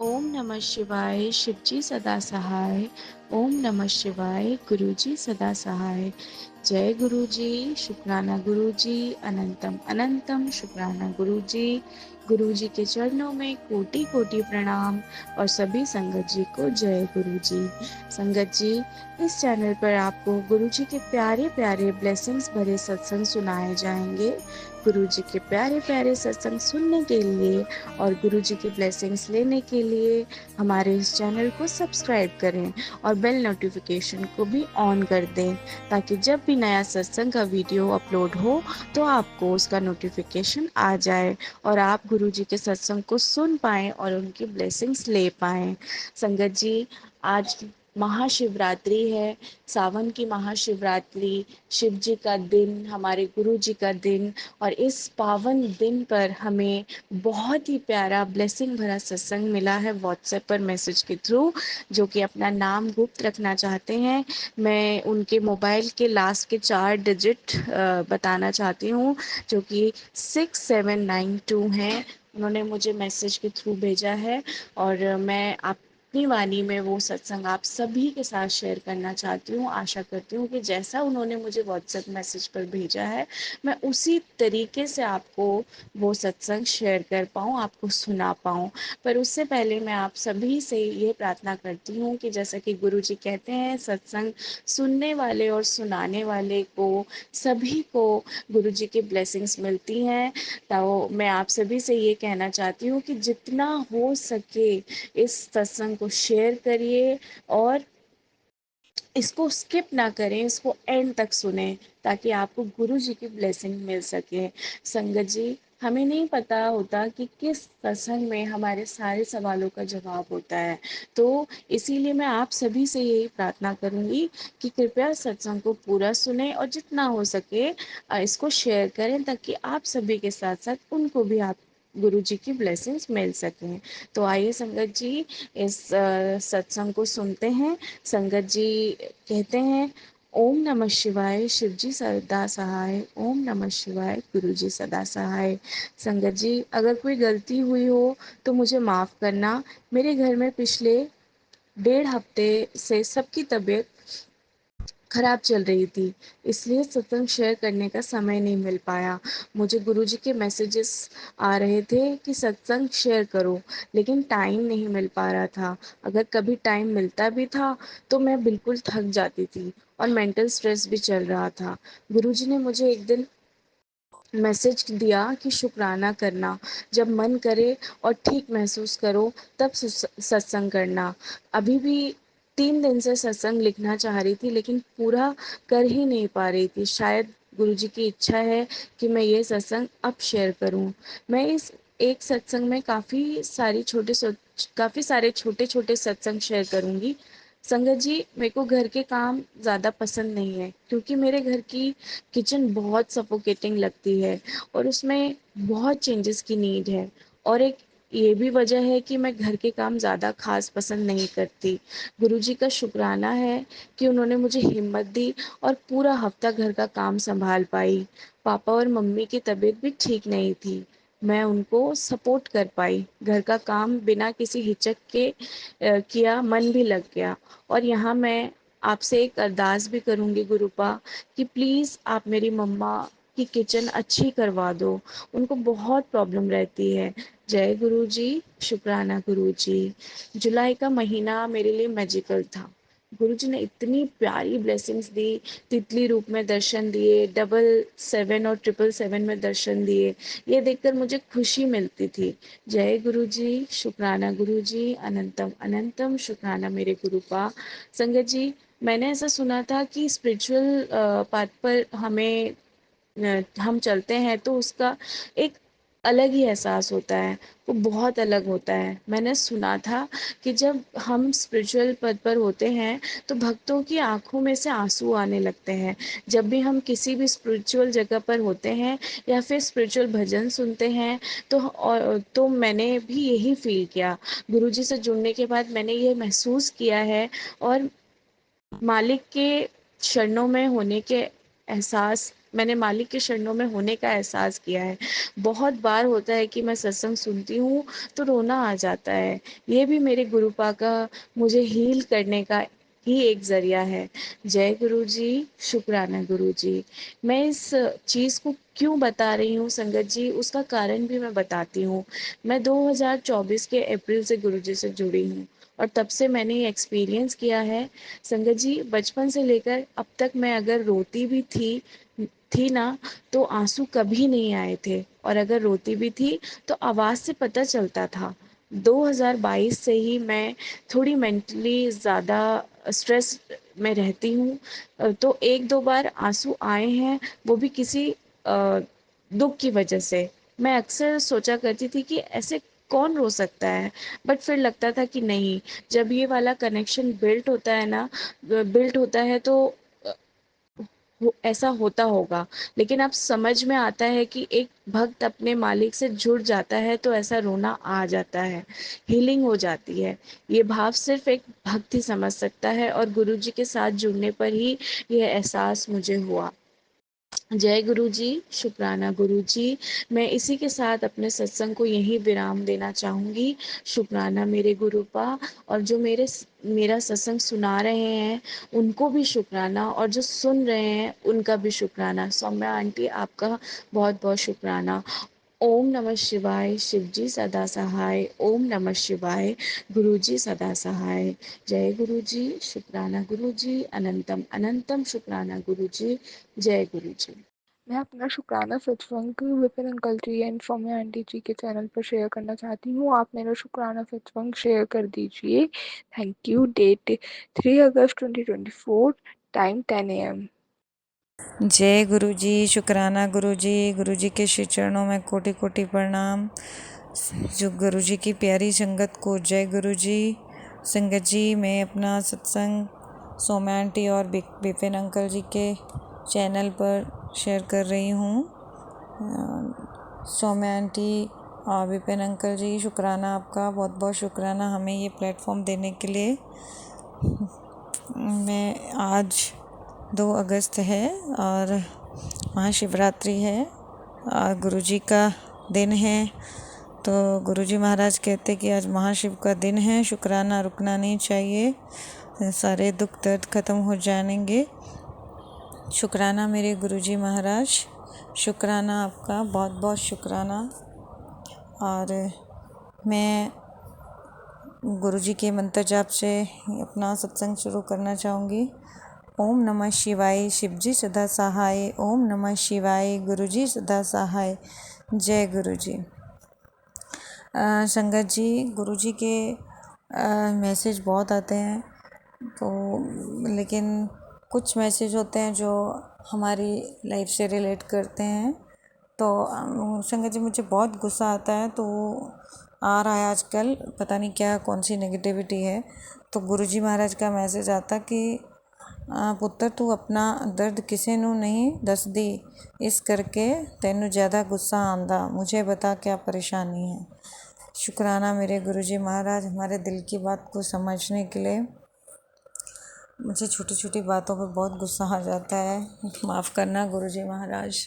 ओम नमः शिवाय, शिवजी सदा सहाय। ओम नमः शिवाय, गुरुजी सदा सहाय। जय गुरुजी, शुक्राना गुरुजी, अनंतम अनंतम शुक्राना गुरुजी। गुरुजी के चरणों में कोटि कोटि प्रणाम और सभी संगत जी को जय गुरुजी। संगत जी, इस चैनल पर आपको गुरुजी के प्यारे प्यारे ब्लेसिंग्स भरे सत्संग सुनाए जाएंगे। गुरुजी के प्यारे प्यारे सत्संग सुनने के लिए और गुरुजी की ब्लेसिंग्स लेने के लिए हमारे इस चैनल को सब्सक्राइब करें और बेल नोटिफिकेशन को भी ऑन कर दें, ताकि जब भी नया सत्संग का वीडियो अपलोड हो तो आपको उसका नोटिफिकेशन आ जाए और आप गुरुजी के सत्संग को सुन पाएं और उनकी ब्लेसिंग्स ले पाएं। संगत जी, आज महाशिवरात्रि है, सावन की महाशिवरात्रि, शिव जी का दिन, हमारे गुरु जी का दिन। और इस पावन दिन पर हमें बहुत ही प्यारा ब्लेसिंग भरा सत्संग मिला है व्हाट्सएप पर मैसेज के थ्रू। जो कि अपना नाम गुप्त रखना चाहते हैं, मैं उनके मोबाइल के लास्ट के 4 डिजिट बताना चाहती हूँ, जो कि 6792 हैं। उन्होंने मुझे मैसेज के थ्रू भेजा है और मैं अपनी वाणी में वो सत्संग आप सभी के साथ शेयर करना चाहती हूँ। आशा करती हूँ कि जैसा उन्होंने मुझे व्हाट्सएप मैसेज पर भेजा है, मैं उसी तरीके से आपको वो सत्संग शेयर कर पाऊँ, आपको सुना पाऊँ। पर उससे पहले मैं आप सभी से ये प्रार्थना करती हूँ कि जैसा कि गुरु जी कहते हैं, सत्संग सुनने वाले और सुनाने वाले को सभी को गुरु जी की ब्लेसिंग्स मिलती हैं। तो मैं आप सभी से ये कहना चाहती हूँ कि जितना हो सके इस सत्संग को शेयर करिए और इसको स्किप ना करें, इसको एंड तक सुने, ताकि आपको गुरु जी की ब्लेसिंग मिल सके। संगत जी, हमें नहीं पता होता कि किस सत्संग में हमारे सारे सवालों का जवाब होता है। तो इसीलिए मैं आप सभी से यही प्रार्थना करूंगी कि कृपया सत्संग को पूरा सुने और जितना हो सके इसको शेयर करें, ताकि आप सभी के साथ साथ उनको भी आप गुरु जी की ब्लेसिंग्स मिल सकें। तो आइए संगत जी, इस सत्संग को सुनते हैं। संगत जी कहते हैं, ओम नमः शिवाय, शिव जी सदा सहाय। ओम नमः शिवाय, गुरु जी सदा सहाय। संगत जी, अगर कोई गलती हुई हो तो मुझे माफ़ करना। मेरे घर में पिछले 1.5 हफ्ते से सबकी तबीयत खराब चल रही थी, इसलिए सत्संग शेयर करने का समय नहीं मिल पाया। मुझे गुरुजी के मैसेजेस आ रहे थे कि सत्संग शेयर करो, लेकिन टाइम नहीं मिल पा रहा था। अगर कभी टाइम मिलता भी था तो मैं बिल्कुल थक जाती थी और मेंटल स्ट्रेस भी चल रहा था। गुरुजी ने मुझे एक दिन मैसेज दिया कि शुक्राना करना, जब मन करे और ठीक महसूस करो तब सत्संग करना। अभी भी 3 दिन से सत्संग लिखना चाह रही थी, लेकिन पूरा कर ही नहीं पा रही थी। शायद गुरुजी की इच्छा है कि मैं ये सत्संग अब शेयर करूं। मैं इस एक सत्संग में काफ़ी सारे छोटे छोटे सत्संग शेयर करूंगी। संगत जी, मेरे को घर के काम ज़्यादा पसंद नहीं है, क्योंकि मेरे घर की किचन बहुत सफोकेटिंग लगती है और उसमें बहुत चेंजेस की नीड है। और एक ये भी वजह है कि मैं घर के काम ज़्यादा खास पसंद नहीं करती। गुरुजी का शुक्राना है कि उन्होंने मुझे हिम्मत दी और पूरा हफ्ता घर का काम संभाल पाई। पापा और मम्मी की तबीयत भी ठीक नहीं थी, मैं उनको सपोर्ट कर पाई। घर का काम बिना किसी हिचक के किया, मन भी लग गया। और यहाँ मैं आपसे एक अरदास भी करूँगी गुरुपा, कि प्लीज़ आप मेरी मम्मा की किचन अच्छी करवा दो, उनको बहुत प्रॉब्लम रहती है। जय गुरु जी, शुक्राना गुरु जी। जुलाई का महीना मेरे लिए मैजिकल था। गुरु जी ने इतनी प्यारी ब्लेसिंग्स दी, तितली रूप में दर्शन दिए, 777 और 777 में दर्शन दिए। ये देखकर मुझे खुशी मिलती थी। जय गुरु जी, शुक्राना गुरु जी, अनंतम अनंतम शुक्राना मेरे गुरुपा। संगत जी, मैंने ऐसा सुना था कि स्पिरिचुअल पाथ पर हम चलते हैं तो उसका एक अलग ही एहसास होता है, वो बहुत अलग होता है। मैंने सुना था कि जब हम स्पिरिचुअल पद पर होते हैं तो भक्तों की आंखों में से आंसू आने लगते हैं। जब भी हम किसी भी स्पिरिचुअल जगह पर होते हैं या फिर स्पिरिचुअल भजन सुनते हैं, तो मैंने भी यही फील किया। गुरुजी से जुड़ने के बाद मैंने ये महसूस किया है और मालिक के चरणों में होने के एहसास मैंने मालिक के चरणों में होने का एहसास किया है। बहुत बार होता है कि मैं सत्संग सुनती हूँ तो रोना आ जाता है। ये भी मेरे गुरुपा का मुझे हील करने का ही एक ज़रिया है। जय गुरु जी, शुक्राना गुरु जी। मैं इस चीज़ को क्यों बता रही हूँ संगत जी, उसका कारण भी मैं बताती हूँ। मैं 2024 के अप्रैल से गुरु जी से जुड़ी हूँ और तब से मैंने ये एक्सपीरियंस किया है संगत जी। बचपन से लेकर अब तक मैं अगर रोती भी थी ना, तो आंसू कभी नहीं आए थे, और अगर रोती भी थी तो आवाज़ से पता चलता था। 2022 से ही मैं थोड़ी मेंटली ज़्यादा स्ट्रेस में रहती हूँ। तो एक दो बार आंसू आए हैं, वो भी किसी दुख की वजह से। मैं अक्सर सोचा करती थी कि ऐसे कौन रो सकता है, बट फिर लगता था कि नहीं, जब ये वाला कनेक्शन बिल्ट होता है ना, बिल्ट होता है तो ऐसा होता होगा। लेकिन अब समझ में आता है कि एक भक्त अपने मालिक से जुड़ जाता है तो ऐसा रोना आ जाता है, हीलिंग हो जाती है। ये भाव सिर्फ एक भक्त ही समझ सकता है, और गुरु जी के साथ जुड़ने पर ही यह एहसास मुझे हुआ। जय गुरु जी, शुक्राना गुरु जी। मैं इसी के साथ अपने सत्संग को यहीं विराम देना चाहूँगी। शुक्राना मेरे गुरुपा, और जो मेरा सत्संग सुना रहे हैं उनको भी शुक्राना, और जो सुन रहे हैं उनका भी शुक्राना। सौम्या आंटी, आपका बहुत बहुत शुक्राना। ओम नमः शिवाय, शिव जी सदा सहाय। ओम नमः शिवाय, गुरु जी सदा सहाय। जय गुरु जी, शुक्राना गुरु जी, अनंतम अनंतम शुक्राना गुरु जी। जय गुरु जी। मैं अपना शुक्राना सत्संग Vipin uncle ji and Saumya aunty ji के चैनल पर शेयर करना चाहती हूँ। आप मेरा शुक्राना सत्संग शेयर कर दीजिए। Thank you. डेट 3 अगस्त 2024, टाइम 10 AM। जय गुरु जी, शुक्राना गुरु जी के श्री चरणों में कोटि कोटि प्रणाम। जो गुरु जी की प्यारी संगत को जय गुरु जी। संगत जी, मैं अपना सत्संग सौम्या आंटी और विपिन अंकल जी के चैनल पर शेयर कर रही हूँ। सौम्या आंटी और विपिन अंकल जी, शुक्राना आपका, बहुत बहुत शुक्राना हमें ये प्लेटफॉर्म देने के लिए। मैं आज 2 अगस्त है और महाशिवरात्रि है और गुरुजी का दिन है। तो गुरुजी महाराज कहते कि आज महाशिव का दिन है, शुक्राना रुकना नहीं चाहिए, सारे दुख दर्द ख़त्म हो जाएंगे। शुक्राना मेरे गुरुजी महाराज, शुक्राना आपका, बहुत बहुत शुक्राना। और मैं गुरुजी के मंत्र जाप से अपना सत्संग शुरू करना चाहूँगी। ओम नमः शिवाय, शिवजी सदा सहाय। ओम नमः शिवाय, गुरुजी सदा सहाय। जय गुरुजी। संगत जी, गुरुजी के मैसेज बहुत आते हैं, तो लेकिन कुछ मैसेज होते हैं जो हमारी लाइफ से रिलेट करते हैं। तो संगत जी, मुझे बहुत गुस्सा आता है, तो आ रहा है आजकल, पता नहीं क्या कौन सी नेगेटिविटी है। तो गुरुजी महाराज का मैसेज आता कि पुत्र तू अपना दर्द किसी ਨੂੰ नहीं दसदी, इस करके तैनू ज़्यादा गुस्सा आंदा, मुझे बता क्या परेशानी है। शुक्राना मेरे गुरुजी महाराज, हमारे दिल की बात को समझने के लिए। मुझे छोटी छोटी बातों पर बहुत गुस्सा आ जाता है, माफ़ करना गुरुजी महाराज।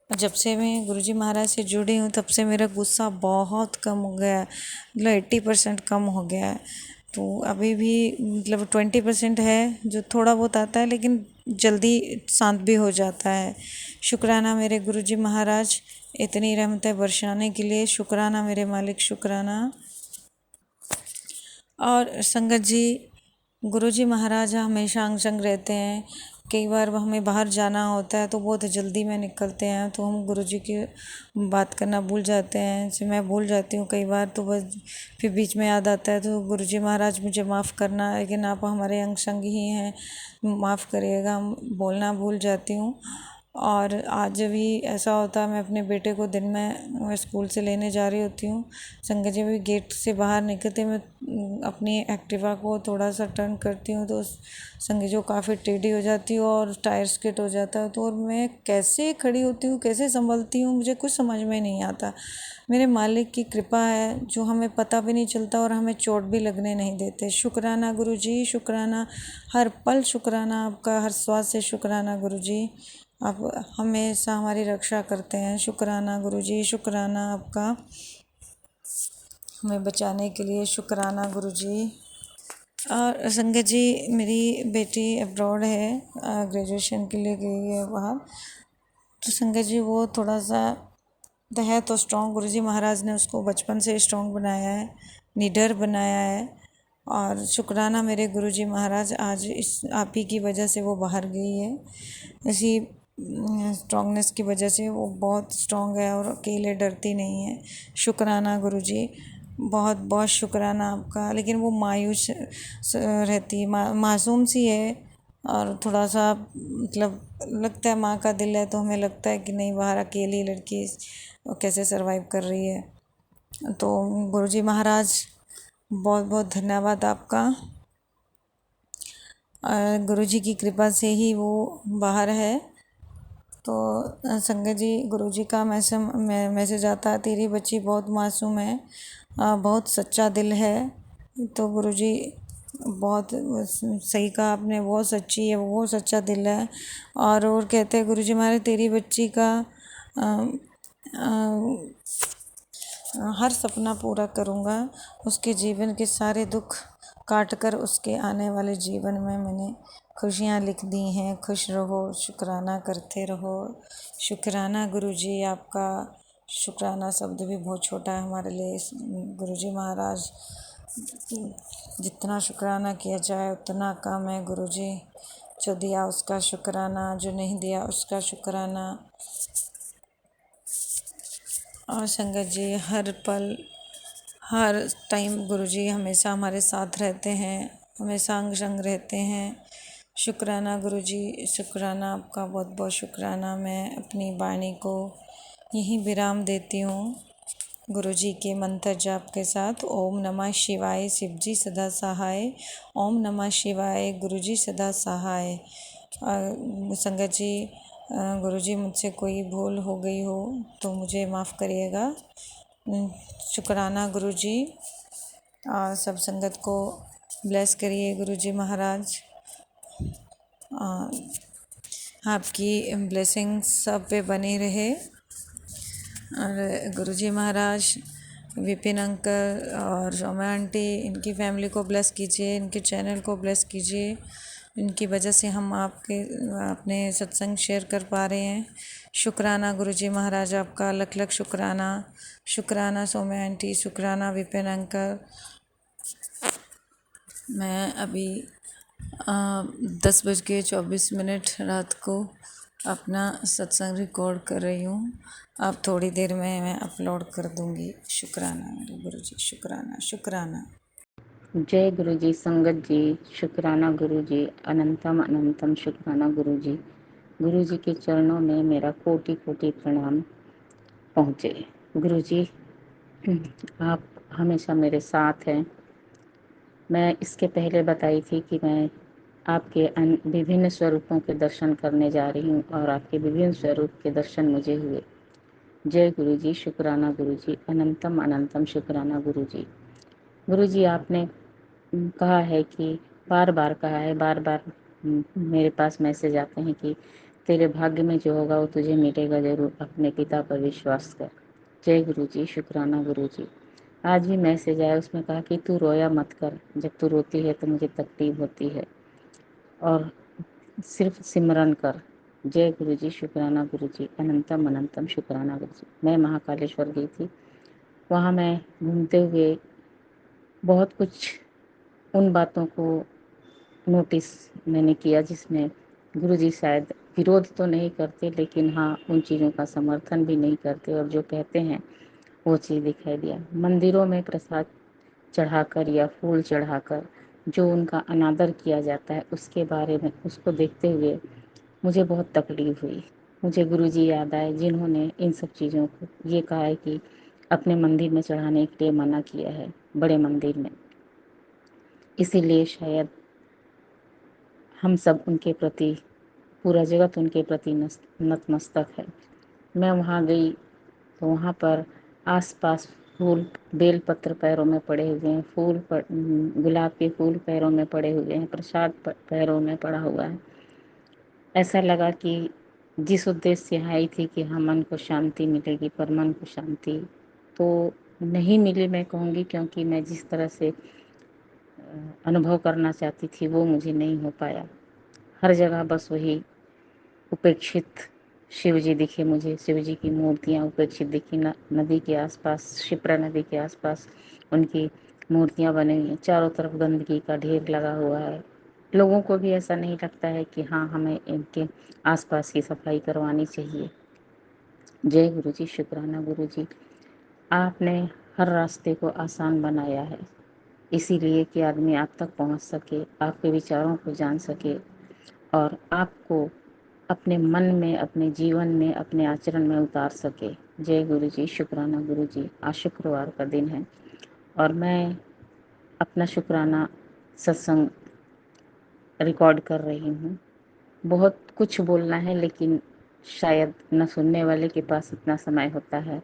जब से मैं गुरुजी महाराज से जुड़ी हूँ तब से मेरा गुस्सा बहुत कम हो गया है, मतलब 80% कम हो गया है। तो अभी भी मतलब 20% है जो थोड़ा बहुत आता है, लेकिन जल्दी शांत भी हो जाता है। शुक्राना मेरे गुरुजी महाराज, इतनी रहमतें बरसाने के लिए। शुक्राना मेरे मालिक, शुक्राना। और संगत जी, गुरुजी महाराज हमेशा अंग संग रहते हैं। कई बार हमें बाहर जाना होता है तो बहुत जल्दी में निकलते हैं, तो हम गुरुजी की बात करना भूल जाते हैं। जैसे मैं भूल जाती हूँ कई बार, तो बस फिर बीच में याद आता है, तो गुरुजी महाराज मुझे माफ़ करना, लेकिन आप हमारे अंग संग ही हैं, माफ़ करिएगा, बोलना भूल जाती हूँ। और आज भी ऐसा होता है, मैं अपने बेटे को दिन में मैं स्कूल से लेने जा रही होती हूँ, संगत जी भी गेट से बाहर निकलते मैं अपनी एक्टिवा को थोड़ा सा टर्न करती हूँ तो संगत जी काफ़ी टेढ़ी हो जाती हूँ और टायर स्किड हो जाता है। तो और मैं कैसे खड़ी होती हूँ, कैसे संभलती हूँ, मुझे कुछ समझ में नहीं आता। मेरे मालिक की कृपा है जो हमें पता भी नहीं चलता और हमें चोट भी लगने नहीं देते। शुक्राना गुरुजी, शुक्राना, हर पल शुक्राना आपका, हर स्वाद से शुक्राना गुरुजी। आप हमेशा हमारी रक्षा करते हैं। शुक्राना गुरुजी, शुक्राना आपका हमें बचाने के लिए, शुक्राना गुरुजी। और संगत जी, मेरी बेटी अब्रॉड है, ग्रेजुएशन के लिए गई है बाहर। तो संगत जी वो थोड़ा सा है तो स्ट्रॉन्ग, गुरुजी महाराज ने उसको बचपन से स्ट्रॉन्ग बनाया है, निडर बनाया है। और शुक्राना मेरे गुरुजी महाराज, आज इस आप ही की वजह से वो बाहर गई है। इसी स्ट्रॉन्गनेस की वजह से वो बहुत स्ट्रॉन्ग है और अकेले डरती नहीं है। शुक्राना गुरुजी, बहुत बहुत शुक्राना आपका। लेकिन वो मायूस रहती है, मासूम सी है और थोड़ा सा मतलब लगता है, माँ का दिल है तो हमें लगता है कि नहीं, बाहर अकेली लड़की कैसे सरवाइव कर रही है। तो गुरुजी महाराज बहुत बहुत धन्यवाद आपका। गुरुजी की कृपा से ही वो बाहर है। तो संगत जी, गुरुजी का मैसेज आता है, तेरी बच्ची बहुत मासूम है, बहुत सच्चा दिल है। तो गुरुजी बहुत सही कहा आपने, बहुत सच्ची है, बहुत सच्चा दिल है। और कहते हैं गुरुजी महाराज, तेरी बच्ची का हर सपना पूरा करूँगा। उसके जीवन के सारे दुख काट कर उसके आने वाले जीवन में मैंने खुशियाँ लिख दी हैं। खुश रहो, शुक्राना करते रहो। शुक्राना गुरुजी आपका। शुक्राना शब्द भी बहुत छोटा है हमारे लिए। गुरुजी महाराज, जितना शुक्राना किया जाए उतना कम है गुरुजी। जो दिया उसका शुक्राना, जो नहीं दिया उसका शुक्राना। और संगत जी, हर पल हर टाइम गुरुजी हमेशा हमारे साथ रहते हैं, हमेशा अंग संग रहते हैं। शुक्राना गुरुजी, शुक्राना आपका, बहुत बहुत शुक्राना। मैं अपनी वाणी को यहीं विराम देती हूँ गुरुजी के मंत्र जाप के साथ। ओम नमः शिवाय, शिवजी सदा सहाय। ओम नमः शिवाय, गुरुजी सदा सहाय। संगत जी, गुरुजी मुझसे कोई भूल हो गई हो तो मुझे माफ़ करिएगा। शुक्राना गुरुजी। और सब संगत को ब्लेस करिए गुरुजी महाराज। आपकी ब्लेसिंग्स सब पे बनी रहे। और गुरुजी महाराज, विपिन अंकल और शोमा आंटी, इनकी फैमिली को ब्लेस कीजिए, इनके चैनल को ब्लेस कीजिए। इनकी वजह से हम आपके अपने सत्संग शेयर कर पा रहे हैं। शुक्राना गुरुजी महाराज आपका, लख लख शुक्राना। शुक्राना सोम्या आंटी, शुक्राना विपिन अंकल। मैं अभी 10:24 रात को अपना सत्संग रिकॉर्ड कर रही हूँ। अब थोड़ी देर में मैं अपलोड कर दूँगी। शुक्राना मेरे गुरुजी, शुक्राना शुक्राना। जय गुरुजी। संगत जी, शुक्राना गुरुजी, अनंतम अनंतम शुक्राना गुरुजी। गुरुजी के चरणों में मेरा कोटि कोटि प्रणाम पहुँचे। गुरुजी, आप हमेशा मेरे साथ हैं। मैं इसके पहले बताई थी कि मैं आपके विभिन्न स्वरूपों के दर्शन करने जा रही हूँ और आपके विभिन्न स्वरूप के दर्शन मुझे हुए। जय गुरुजी, शुक्राना गुरुजी, अनंतम अनंतम शुक्राना गुरुजी। गुरुजी, आपने कहा है कि बार बार कहा है, बार बार मेरे पास मैसेज आते हैं कि तेरे भाग्य में जो होगा वो तुझे मिलेगा ज़रूर, अपने पिता पर विश्वास कर। जय गुरुजी, शुक्राना गुरुजी। आज भी मैसेज आया, उसमें कहा कि तू रोया मत कर, जब तू रोती है तो मुझे तकलीफ होती है, और सिर्फ सिमरन कर। जय गुरुजी, शुक्राना गुरुजी, अनंतम अनंतम शुक्राना गुरुजी। मैं महाकालेश्वर गई थी, वहाँ मैं घूमते हुए बहुत कुछ उन बातों को नोटिस मैंने किया जिसमें गुरुजी शायद विरोध तो नहीं करते, लेकिन हाँ, उन चीज़ों का समर्थन भी नहीं करते, और जो कहते हैं वो चीज़ दिखाई दिया। मंदिरों में प्रसाद चढ़ाकर या फूल चढ़ाकर जो उनका अनादर किया जाता है, उसके बारे में, उसको देखते हुए मुझे बहुत तकलीफ हुई। मुझे गुरुजी याद आए जिन्होंने इन सब चीज़ों को ये कहा है कि अपने मंदिर में चढ़ाने के लिए मना किया है, बड़े मंदिर में। इसीलिए शायद हम सब उनके प्रति, पूरा जगत उनके प्रति नतमस्तक है। मैं वहाँ गई तो वहाँ पर आसपास फूल, बेलपत्र पैरों में पड़े हुए हैं, गुलाब के फूल पैरों में पड़े हुए हैं, प्रसाद पैरों में पड़ा हुआ है। ऐसा लगा कि जिस उद्देश्य से आई थी कि हाँ मन को शांति मिलेगी, पर मन को शांति तो नहीं मिली मैं कहूँगी, क्योंकि मैं जिस तरह से अनुभव करना चाहती थी वो मुझे नहीं हो पाया। हर जगह बस वही उपेक्षित शिव जी दिखे मुझे, शिव जी की मूर्तियाँ उपेक्षित दिखी। नदी के आसपास, शिप्रा नदी के आसपास उनकी मूर्तियाँ बनी हुई हैं, चारों तरफ गंदगी का ढेर लगा हुआ है। लोगों को भी ऐसा नहीं लगता है कि हाँ हमें इनके आसपास की सफाई करवानी चाहिए। जय गुरु जी, शुक्राना गुरु जी। आपने हर रास्ते को आसान बनाया है, इसीलिए कि आदमी आप तक पहुंच सके, आपके विचारों को जान सके और आपको अपने मन में, अपने जीवन में, अपने आचरण में उतार सके। जय गुरु जी, शुक्राना गुरु जी। आज शुक्रवार का दिन है और मैं अपना शुक्राना सत्संग रिकॉर्ड कर रही हूँ। बहुत कुछ बोलना है, लेकिन शायद न सुनने वाले के पास इतना समय होता है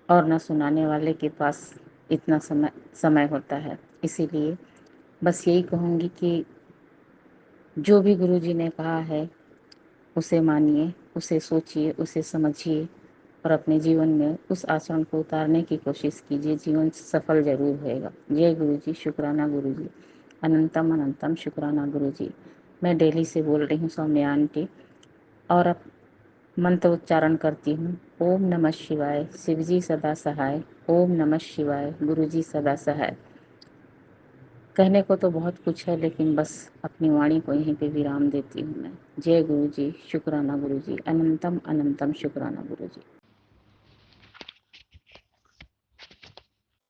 और न सुनाने वाले के पास इतना समय होता है। इसीलिए बस यही कहूँगी कि जो भी गुरु जी ने कहा है उसे मानिए, उसे सोचिए, उसे समझिए और अपने जीवन में उस आचरण को उतारने की कोशिश कीजिए। जीवन सफल जरूर होएगा। जय गुरु जी, शुक्राना गुरु जी। अनंतम अनंतम शुक्राना गुरु जी। मैं दिल्ली से बोल रही हूँ, सौम्या आंटी, और अब मंत्र उच्चारण करती हूँ। ओम नमः शिवाय, शिवजी सदा सहाय। ओम नमः शिवाय, गुरु जी सदा सहाय। कहने को तो बहुत कुछ है, लेकिन बस अपनी वाणी को यहीं पे विराम देती हूँ मैं। जय गुरु जी, शुक्राना गुरु जी। अनंतम अनंतम शुक्राना गुरु जी।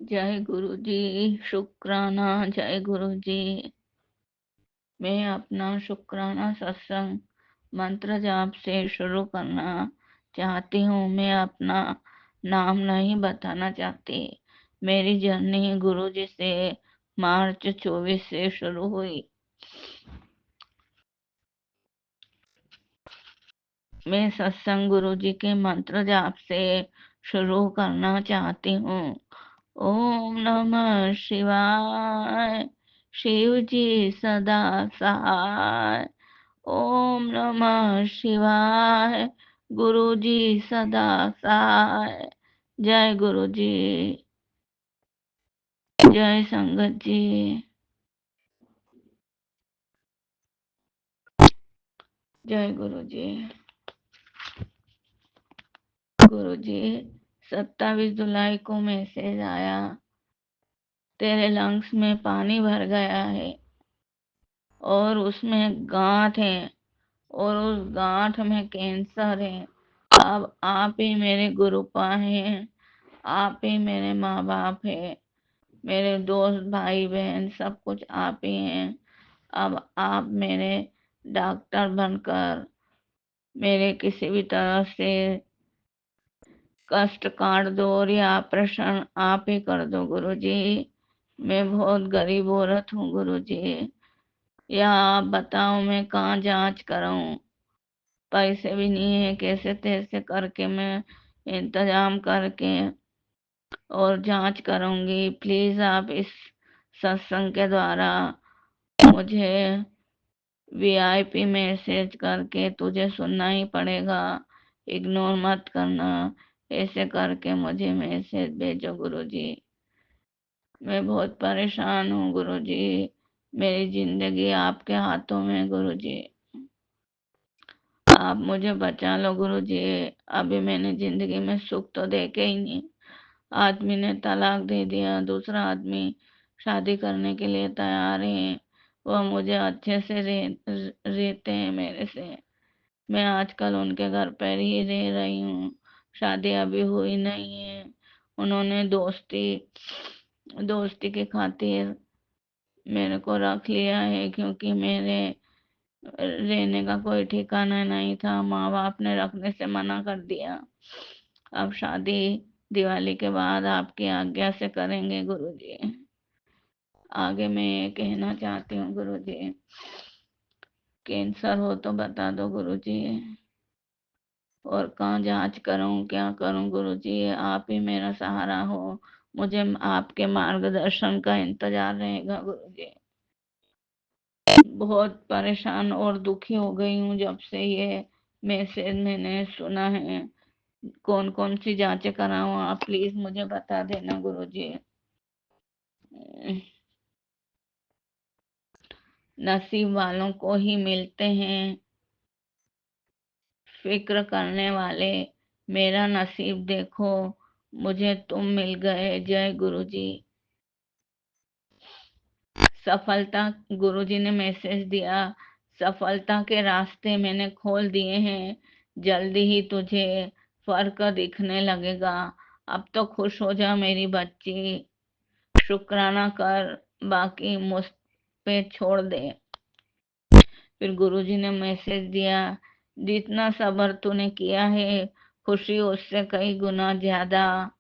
जय गुरु जी, शुक्राना। जय गुरु जी। मैं अपना शुक्राना सत्संग मंत्र जाप से शुरू करना चाहती हूँ। मैं अपना नाम नहीं बताना चाहती। मेरी जर्नी गुरु जी से मार्च 24 से शुरू हुई। मैं सत्संग गुरु जी के मंत्र जाप से शुरू करना चाहती हूँ। ओम नमः शिवाय, शिव जी सदा सहाय। ओम नमः शिवाय, गुरु जी सदा सहाय। जय गुरु जी, जय संगत जी, जय गुरु जी। गुरु जी, 27 जुलाई को मैसेज आया, तेरे लंग्स में पानी भर गया है और उसमें गांठ है और उस गांठ में कैंसर है। अब आप ही मेरे गुरुपा हैं, आप ही मेरे माँ बाप है, मेरे दोस्त भाई बहन सब कुछ आप ही हैं। अब आप मेरे डॉक्टर बनकर मेरे किसी भी तरह से कष्ट काट दो और ये ऑपरेशन आप ही कर दो गुरु जी। मैं बहुत गरीब औरत हूँ गुरु जी, या आप बताओ मैं कहाँ जांच कराऊं। पैसे भी नहीं है, कैसे तैसे करके मैं इंतजाम करके और जांच करूंगी। प्लीज आप इस सत्संग के द्वारा मुझे वीआईपी मैसेज करके, तुझे सुनना ही पड़ेगा, इग्नोर मत करना, ऐसे करके मुझे मैसेज भेजो गुरु जी। मैं बहुत परेशान हूँ गुरु जी, मेरी जिंदगी आपके हाथों में गुरु जी। आप मुझे बचा लो गुरु जी। अभी मैंने जिंदगी में सुख तो देखे ही नहीं। आदमी ने तलाक दे दिया, दूसरा आदमी शादी करने के लिए तैयार है, वह मुझे अच्छे से रहते हैं मेरे से। मैं आजकल उनके घर पर ही रह रही हूँ, शादी अभी हुई नहीं है। उन्होंने दोस्ती दोस्ती के खातिर मेरे को रख लिया है, क्योंकि मेरे रहने का कोई ठिकाना नहीं था। माँ बाप ने रखने से मना कर दिया। अब शादी दिवाली के बाद आपकी आज्ञा से करेंगे गुरु जी। आगे मैं ये कहना चाहती हूँ गुरु जी, कैंसर हो तो बता दो गुरु जी, और कहाँ जांच करूँ, क्या करूँ गुरु जी। आप ही मेरा सहारा हो, मुझे आपके मार्गदर्शन का इंतजार रहेगा गुरु जी। बहुत परेशान और दुखी हो गई हूँ जब से ये मैसेज मैंने सुना है। कौन कौन सी जांचें कराऊं, आप प्लीज मुझे बता देना गुरुजी। नसीब वालों को ही मिलते हैं फिक्र करने वाले। मेरा नसीब देखो, मुझे तुम मिल गए। जय गुरुजी। सफलता, गुरुजी ने मैसेज दिया, सफलता के रास्ते मैंने खोल दिए हैं। जल्दी ही तुझे फर्क दिखने लगेगा। अब तो खुश हो जा मेरी बच्ची, शुक्राना कर, बाकी मुझ पे छोड़ दे। फिर गुरुजी ने मैसेज दिया, जितना सब्र तूने किया है, खुशी उससे कई गुना ज्यादा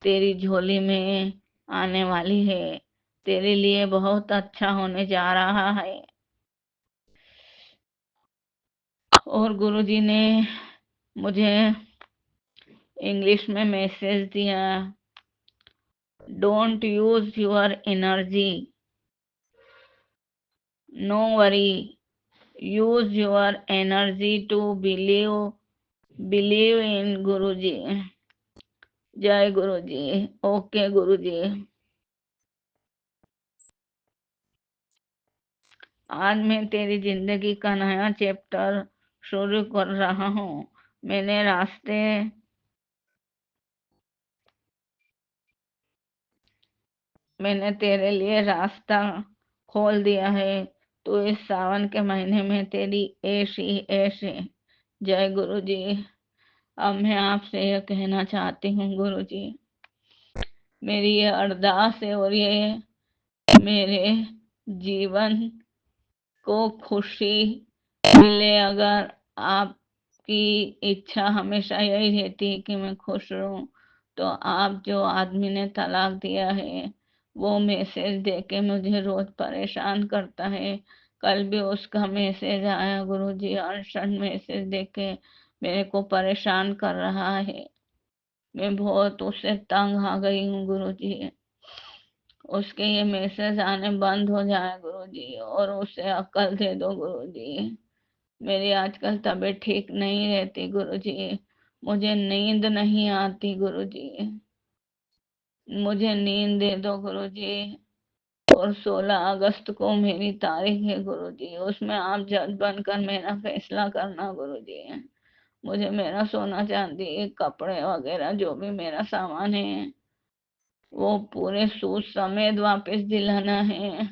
तेरी झोली में आने वाली है। तेरे लिए बहुत अच्छा होने जा रहा है। और गुरुजी ने मुझे इंग्लिश में मैसेज दिया, don't use your energy, no worry, use your energy to believe in Guruji. जय गुरुजी। ओके गुरुजी। आज मैं तेरी जिंदगी का नया चैप्टर शुरू कर रहा हूँ। मैंने तेरे लिए रास्ता खोल दिया है। तो इस सावन के महीने में तेरी ऐशी ऐशी। जय गुरुजी। अब मैं आपसे यह कहना चाहती हूँ गुरुजी, मेरी ये अरदास है और ये मेरे जीवन को खुशी मिले। अगर आपकी इच्छा हमेशा यही रहती है कि मैं खुश रहूं, तो आप जो आदमी ने तलाक दिया है वो मैसेज देके मुझे रोज परेशान करता है। कल भी उसका मैसेज आया गुरुजी, अर्जेंट मैसेज देके मेरे को परेशान कर रहा है। मैं बहुत उससे तंग आ गई हूँ गुरुजी। उसके ये मैसेज आने बंद हो जाए गुरुजी, और उसे अक्ल दे दो गुरुजी। मेरी आजकल तबीयत ठीक नहीं रहती गुरुजी, मुझे नींद नहीं आती गुरुजी, मुझे नींद दे दो गुरुजी। और 16 अगस्त को मेरी तारीख है गुरुजी, उसमें आप जज बनकर मेरा फैसला करना गुरुजी। मुझे मेरा सोना चांदी कपड़े वगैरह जो भी मेरा सामान है वो पूरे सूद समेत वापस दिलाना है।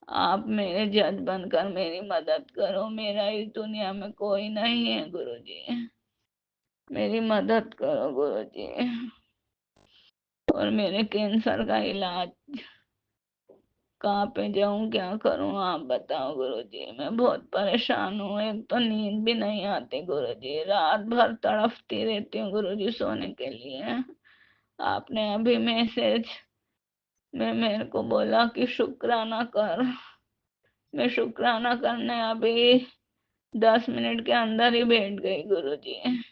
आप मेरे जज बनकर मेरी मदद करो। मेरा इस दुनिया में कोई नहीं है गुरुजी, मेरी मदद करो गुरुजी। और मेरे कैंसर का इलाज कहाँ पे जाऊं, क्या करूं, आप बताओ गुरुजी। मैं बहुत परेशान हूँ, एक तो नींद भी नहीं आती गुरुजी, रात भर तड़पती रहती हूँ गुरुजी सोने के लिए। आपने अभी मैसेज में मेरे को बोला कि शुक्राना कर। मैं शुक्राना करने अभी 10 मिनट के अंदर ही बैठ गई गुरुजी।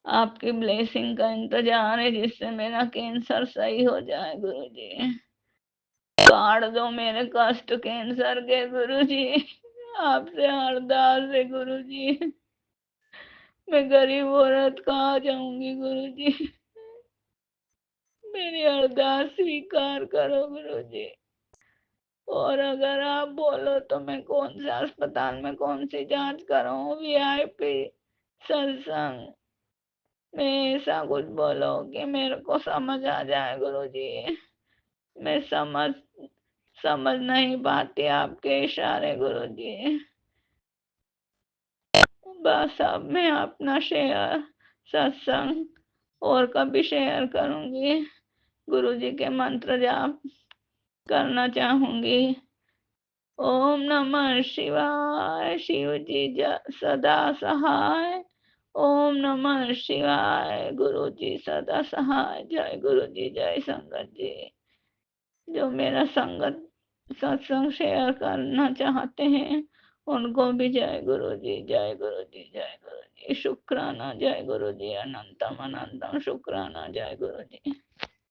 आपकी ब्लेसिंग का इंतजार है जिससे मेरा कैंसर सही हो जाए गुरुजी। काट दो मेरे कष्ट कैंसर के गुरुजी, आपसे अरदास है गुरुजी। मैं गरीब औरत कहाँ जाऊंगी गुरुजी, मेरी अरदास स्वीकार करो गुरुजी। और अगर आप बोलो तो मैं कौन से अस्पताल में कौन सी जांच कराऊं, वीआईपी, सत्संग में ऐसा कुछ बोलो कि मेरे को समझ आ जाए गुरुजी। मैं समझ नहीं पाती आपके इशारे गुरुजी। बस अब मैं अपना शेयर सत्संग और कभी शेयर करूंगी। गुरुजी के मंत्र जाप करना चाहूंगी। ओम नमः शिवाय, शिव जी सदा सहाय। ओम नमः शिवाय, गुरु जी सदा सहाय। जय गुरु जी, जय संगत जी। जो मेरा संगत सत्संग शेयर करना चाहते हैं उनको भी जय गुरु जी, जय गुरु जी, जय गुरु जी। शुक्राना, जय गुरु जी, अनंतम अनंतम शुक्राना, जय गुरु जी।